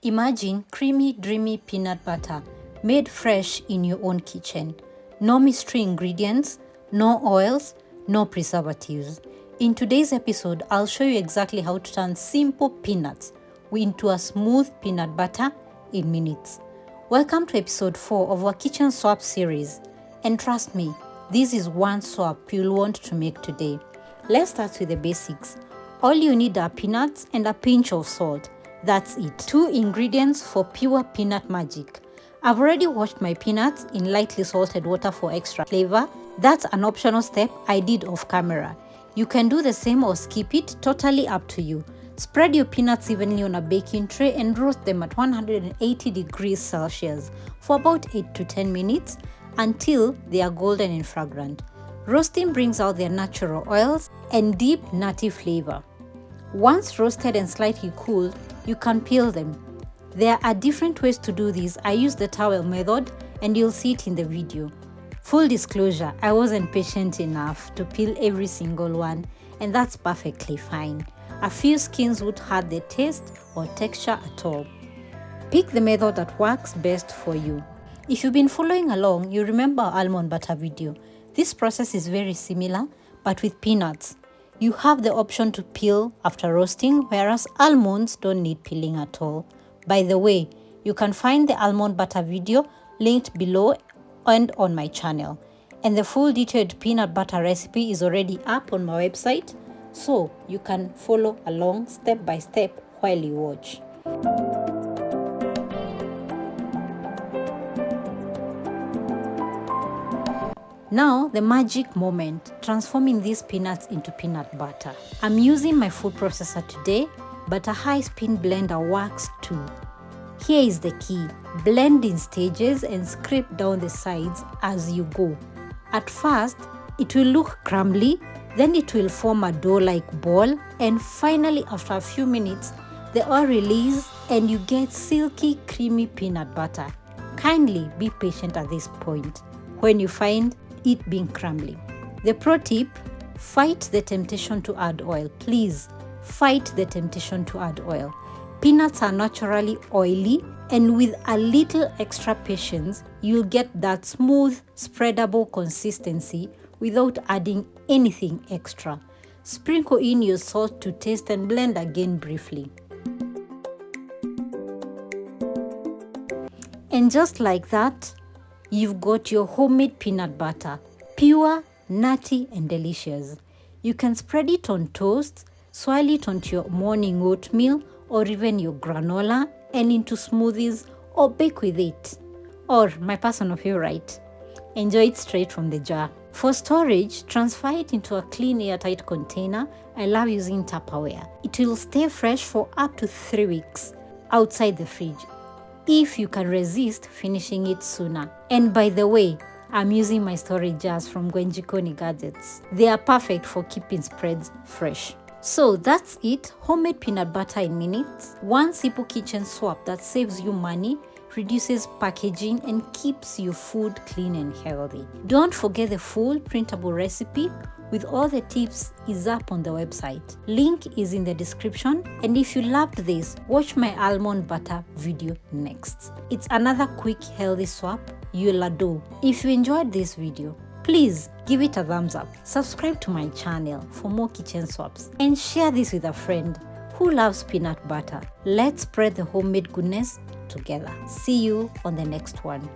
Imagine creamy, dreamy peanut butter made fresh in your own kitchen. No mystery ingredients, no oils, no preservatives. In today's episode, I'll show you exactly how to turn simple peanuts into a smooth peanut butter in minutes. Welcome to episode 4 of our kitchen swap series. And trust me, this is one swap you'll want to make today. Let's start with the basics. All you need are peanuts and a pinch of salt. That's it. 2 ingredients for pure peanut magic. I've already washed my peanuts in lightly salted water for extra flavor. That's an optional step I did off camera. You can do the same or skip it, totally up to you. Spread your peanuts evenly on a baking tray and roast them at 180 degrees Celsius for about 8 to 10 minutes until they are golden and fragrant. Roasting brings out their natural oils and deep nutty flavor. Once roasted and slightly cooled, you can peel them. There are different ways to do this. I use the towel method and you'll see it in the video. Full disclosure, I wasn't patient enough to peel every single one, and that's perfectly fine. A few skins would hurt the taste or texture at all. Pick the method that works best for you. If you've been following along, you remember our almond butter video. This process is very similar, but with peanuts. You have the option to peel after roasting, whereas almonds don't need peeling at all. By the way, you can find the almond butter video linked below and on my channel. And the full detailed peanut butter recipe is already up on my website, so you can follow along step by step while you watch. Now, the magic moment, transforming these peanuts into peanut butter. I'm using my food processor today, but a high-speed blender works too. Here is the key: blend in stages and scrape down the sides as you go. At first, it will look crumbly, then it will form a dough-like ball, and finally, after a few minutes, the oil releases and you get silky, creamy peanut butter. Kindly be patient at this point when you find it being crumbly. The pro tip: fight the temptation to add oil. Please fight the temptation to add oil. Peanuts are naturally oily, and with a little extra patience, you'll get that smooth, spreadable consistency without adding anything extra. Sprinkle in your salt to taste and blend again briefly. And just like that, you've got your homemade peanut butter, pure, nutty, and delicious. You can spread it on toast, swirl it onto your morning oatmeal or even your granola and into smoothies, or bake with it. Or my personal favorite, enjoy it straight from the jar. For storage, transfer it into a clean airtight container. I love using Tupperware. It will stay fresh for up to 3 weeks outside the fridge, if you can resist finishing it sooner. And by the way, I'm using my storage jars from Gwen gadgets. They are perfect for keeping spreads fresh. So that's it, homemade peanut butter in minutes. One simple kitchen swap that saves you money, reduces packaging, and keeps your food clean and healthy. Don't forget the full printable recipe with all the tips is up on the website. Link is in the description. And if you loved this, watch my almond butter video next. It's another quick, healthy swap you'll adore. If you enjoyed this video, please give it a thumbs up, subscribe to my channel for more kitchen swaps, and share this with a friend who loves peanut butter. Let's spread the homemade goodness together. See you on the next one.